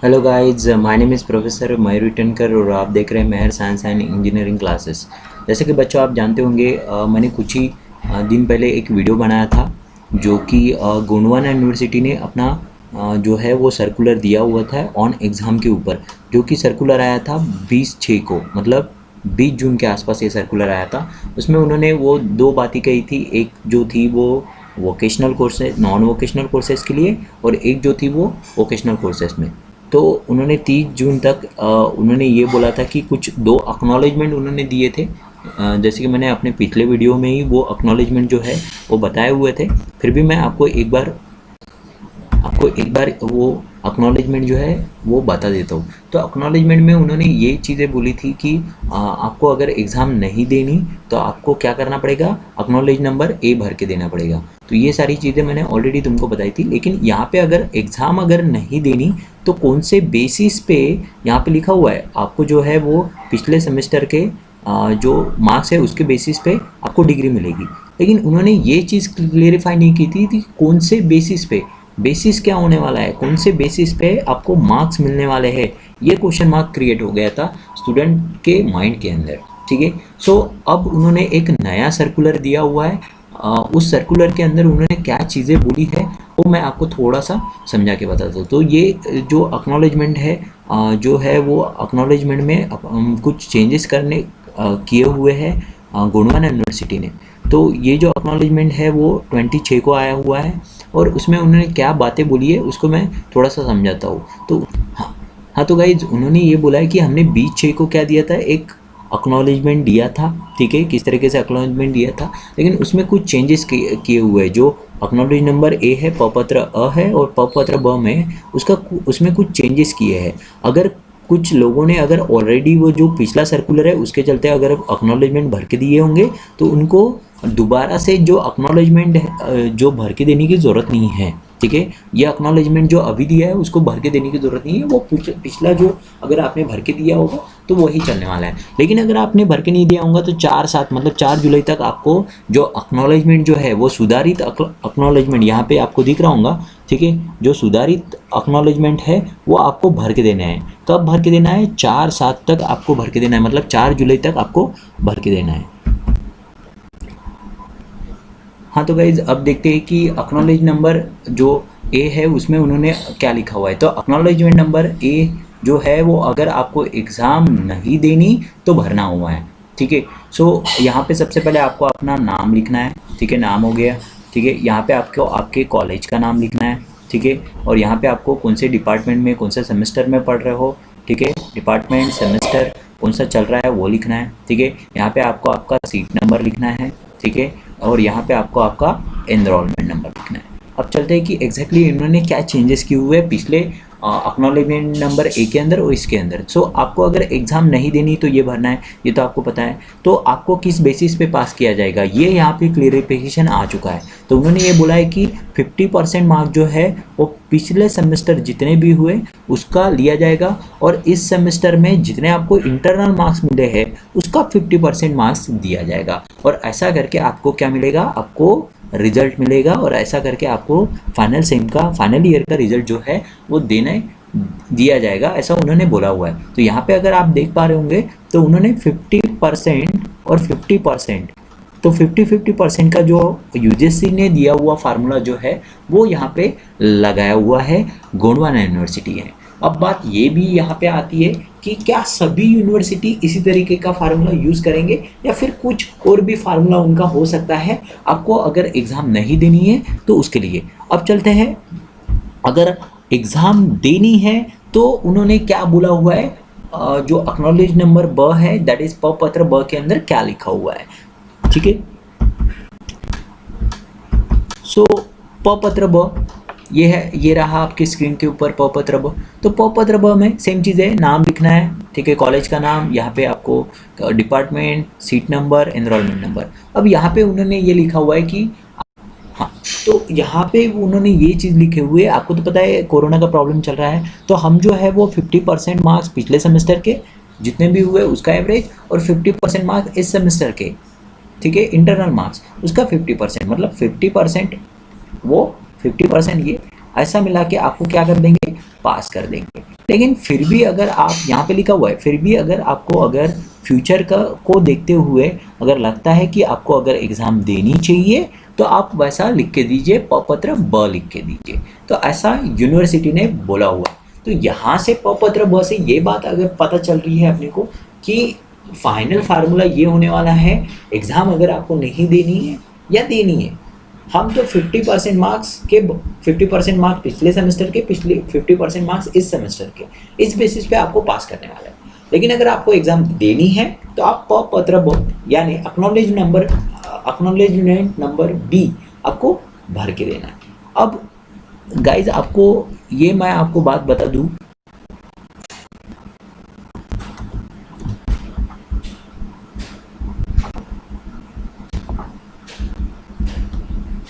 Hello guys, my name is professor Mayur Ritankar और आप देख रहे हैं Mehar science and engineering classes. जैसे कि बच्चों आप जानते होंगे, मैंने कुछ ही दिन पहले एक वीडियो बनाया था जो कि गोंडवाना यूनिवर्सिटी ने अपना जो है वो सर्कुलर दिया हुआ था ऑन एग्ज़ाम के ऊपर, जो कि सर्कुलर आया था 20/6 को, मतलब 20 जून के आसपास ये सर्कुलर आया था। उसमें उन्होंने वो दो बातें कही थी, एक जो थी वो vocational courses non vocational courses के लिए और एक जो थी वो वोकेशनल कोर्सेज़ में। तो उन्होंने 30 जून तक उन्होंने ये बोला था कि कुछ दो एक्नॉलेजमेंट उन्होंने दिए थे। जैसे कि मैंने अपने पिछले वीडियो में ही वो एक्नॉलेजमेंट जो है वो बताए हुए थे, फिर भी मैं आपको एक बार वो एक्नॉलेजमेंट जो है वो बता देता हूँ। तो एक्नॉलेजमेंट में उन्होंने ये चीज़ें बोली थी कि आपको अगर एग्ज़ाम नहीं देनी तो आपको क्या करना पड़ेगा, एक्नॉलेज नंबर ए भर के देना पड़ेगा। तो ये सारी चीज़ें मैंने ऑलरेडी तुमको बताई थी, लेकिन यहाँ पे अगर एग्ज़ाम अगर नहीं देनी तो कौन से बेसिस पे यहाँ पे लिखा हुआ है, आपको जो है वो पिछले सेमेस्टर के जो मार्क्स है उसके बेसिस पे आपको डिग्री मिलेगी। लेकिन उन्होंने ये चीज़ क्लेरिफाई नहीं की थी कि कौन से बेसिस पे, बेसिस क्या होने वाला है, कौन से बेसिस पे आपको मार्क्स मिलने वाले हैं। ये क्वेश्चन मार्क क्रिएट हो गया था स्टूडेंट के माइंड के अंदर। ठीक है, सो अब उन्होंने एक नया सर्कुलर दिया हुआ है। उस सर्कुलर के अंदर उन्होंने क्या चीज़ें बोली है वो मैं आपको थोड़ा सा समझा के बताता हूँ। तो ये जो एक्नॉलेजमेंट है, जो है वो एक्नॉलेजमेंट में कुछ चेंजेस करने किए हुए हैं गोंडवाना यूनिवर्सिटी ने। तो ये जो एक्नॉलेजमेंट है वो 26 को आया हुआ है और उसमें उन्होंने क्या बातें बोली है उसको मैं थोड़ा सा समझाता हूँ। तो हाँ, तो गाइज उन्होंने ये बोला है कि हमने 20/6 को क्या दिया था, एक एक्नॉलेजमेंट दिया था। ठीक है, किस तरीके से एक्नॉलेजमेंट दिया था, लेकिन उसमें कुछ चेंजेस किए हुए हैं। जो एक्नॉलेज नंबर ए है प्रपत्र अ है और प्रपत्र ब में उसमें कुछ चेंजेस किए हैं। अगर कुछ लोगों ने अगर ऑलरेडी वो जो पिछला सर्कुलर है उसके चलते अगर एक्नॉलेजमेंट भर के दिए होंगे तो उनको दोबारा से जो एक्नॉलेजमेंट जो भर के देने की ज़रूरत नहीं है। ठीक है, ये एक्नॉलेजमेंट जो अभी दिया है उसको भर के देने की ज़रूरत नहीं है। वो पिछला जो अगर आपने भर के दिया होगा तो वही चलने वाला है। लेकिन अगर आपने भर के नहीं दिया होगा तो 4/7 मतलब 4 जुलाई तक आपको जो एक्नॉलेजमेंट जो है वो सुधारित एक्नॉलेजमेंट यहाँ पे आपको दिख रहा होगा। ठीक है, जो सुधारित एक्नॉलेजमेंट है वो आपको भर के देना है। कब भर के देना है? 4/7 तक आपको भर के देना है, मतलब 4 जुलाई तक आपको भर के देना है। हाँ, तो गाइज अब देखते हैं कि एक्नॉलेज नंबर जो ए है उसमें उन्होंने क्या लिखा हुआ है। तो एक्नॉलेजमेंट नंबर ए जो है वो अगर आपको एग्ज़ाम नहीं देनी तो भरना हुआ है। ठीक है, सो यहाँ पे सबसे पहले आपको अपना नाम लिखना है। ठीक है, नाम हो गया। ठीक है, यहाँ पे आपको आपके कॉलेज का नाम लिखना है। ठीक है, और यहाँ पे आपको कौन से डिपार्टमेंट में कौन से सेमेस्टर में पढ़ रहे हो। ठीक है, डिपार्टमेंट सेमेस्टर कौन सा चल रहा है वो लिखना है। ठीक है, यहाँ पे आपको आपका सीट नंबर लिखना है। ठीक है, और यहाँ पे आपको आपका एनरोलमेंट नंबर लिखना है। अब चलते हैं कि एग्जैक्टली इन्होंने क्या चेंजेस किए हुए हैं पिछले एक्नॉलेजमेंट नंबर ए के अंदर और इसके अंदर। सो आपको अगर एग्ज़ाम नहीं देनी तो ये भरना है, ये तो आपको पता है। तो आपको किस बेसिस पे पास किया जाएगा ये यहाँ पे क्लियरिफिकेशन आ चुका है। तो उन्होंने ये बोला है कि 50% मार्क जो है वो पिछले सेमेस्टर जितने भी हुए उसका लिया जाएगा और इस सेमेस्टर में जितने आपको इंटरनल मार्क्स मिले हैं उसका 50% मार्क्स दिया जाएगा। और ऐसा करके आपको क्या मिलेगा, आपको रिजल्ट मिलेगा और ऐसा करके आपको फाइनल सेम का फाइनल ईयर का रिजल्ट जो है वो दिया जाएगा, ऐसा उन्होंने बोला हुआ है। तो यहाँ पे अगर आप देख पा रहे होंगे तो उन्होंने 50% और 50%, तो 50% का जो यूजीसी ने दिया हुआ फार्मूला जो है वो यहाँ पे लगाया हुआ है गोंडवाना यूनिवर्सिटी है। अब बात ये भी यहाँ पे आती है कि क्या सभी यूनिवर्सिटी इसी तरीके का फार्मूला यूज़ करेंगे या फिर कुछ और भी फार्मूला उनका हो सकता है आपको अगर एग्ज़ाम नहीं देनी है तो उसके लिए। अब चलते हैं, अगर एग्ज़ाम देनी है तो उन्होंने क्या बोला हुआ है, जो एक्नॉलेज नंबर ब है दैट इज़ प्रपत्र ब के अंदर क्या लिखा हुआ है। ठीक है, सो प्रपत्र ब ये है, ये रहा आपकी स्क्रीन के ऊपर प्रपत्र ब। तो प्रपत्र ब में सेम चीज़ है, नाम लिखना है। ठीक है, कॉलेज का नाम, यहाँ पे आपको department, seat number, enrolment number. अब यहाँ पे उन्होंने ये लिखा हुआ है कि हाँ, तो यहाँ पे उन्होंने ये चीज़ लिखे हुए, आपको तो पता है कोरोना का प्रॉब्लम चल रहा है तो हम जो है वो 50% मार्क्स पिछले सेमेस्टर के जितने भी हुए उसका एवरेज और 50% मार्क्स इस सेमेस्टर के, ठीक है, इंटरनल मार्क्स उसका 50%, मतलब 50% वो 50% ये ऐसा मिला के आपको क्या कर देंगे, पास कर देंगे। लेकिन फिर भी अगर आप यहाँ पे लिखा हुआ है, फिर भी अगर आपको अगर फ्यूचर का को देखते हुए अगर लगता है कि आपको अगर एग्ज़ाम देनी चाहिए तो आप वैसा लिख के दीजिए, पत्र ब लिख के दीजिए। तो ऐसा यूनिवर्सिटी ने बोला हुआ। तो यहाँ से पत्र ब से ये बात अगर पता चल रही है अपने को कि फाइनल फार्मूला ये होने वाला है, एग्ज़ाम अगर आपको नहीं देनी है या देनी है, हम तो 50% मार्क्स के 50% मार्क्स पिछले सेमेस्टर के, पिछले 50% मार्क्स इस सेमेस्टर के, इस बेसिस पे आपको पास करने वाला है। लेकिन अगर आपको एग्ज़ाम देनी है तो आप पत्र ब यानी एक्नॉलेजमेंट नंबर बी आपको भर के देना है। अब गाइज आपको ये मैं आपको बात बता दूं,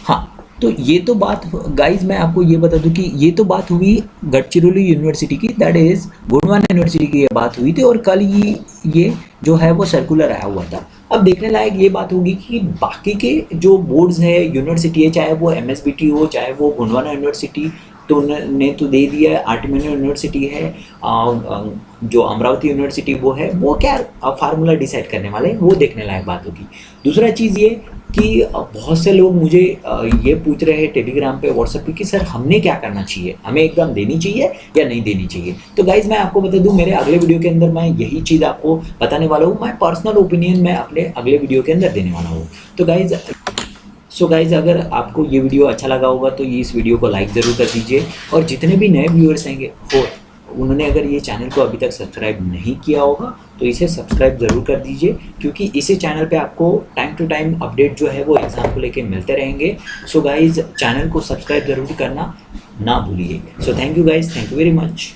हाँ, तो ये तो बात गाइज मैं आपको ये बता दूं कि ये तो बात हुई गडचिरोली यूनिवर्सिटी की, दैट इज गोंडवाना यूनिवर्सिटी की ये बात हुई थी, और कल ये जो है वो सर्कुलर आया हुआ था। अब देखने लायक ये बात होगी कि बाकी के जो बोर्ड्स है, यूनिवर्सिटी है, चाहे वो MSBT हो, चाहे वो गोंडवाना यूनिवर्सिटी तो ने तो दे दिया है, आर्टिमिनो यूनिवर्सिटी है, जो अमरावती यूनिवर्सिटी वो क्या फार्मूला डिसाइड करने वाले हैं, वो देखने लायक बात होगी। दूसरा चीज़ ये कि बहुत से लोग मुझे ये पूछ रहे हैं टेलीग्राम पे, व्हाट्सएप पे कि सर हमने क्या करना चाहिए, हमें एग्ज़ाम देनी चाहिए या नहीं देनी चाहिए। तो गाइज़ मैं आपको बता दूं, मेरे अगले वीडियो के अंदर मैं यही चीज़ आपको बताने वाला हूँ। मैं पर्सनल ओपिनियन मैं अपने अगले वीडियो के अंदर देने वाला हूँ। तो गाइज़ अगर आपको ये वीडियो अच्छा लगा होगा तो इस वीडियो को लाइक ज़रूर कर दीजिए, और जितने भी नए व्यूअर्स आएंगे उन्होंने अगर ये चैनल को अभी तक सब्सक्राइब नहीं किया होगा तो इसे सब्सक्राइब ज़रूर कर दीजिए, क्योंकि इसी चैनल पे आपको टाइम टू टाइम अपडेट जो है वो एग्ज़ाम को लेके मिलते रहेंगे। सो गाइज़ चैनल को सब्सक्राइब ज़रूर करना ना भूलिए। So thank you guys, thank you very much.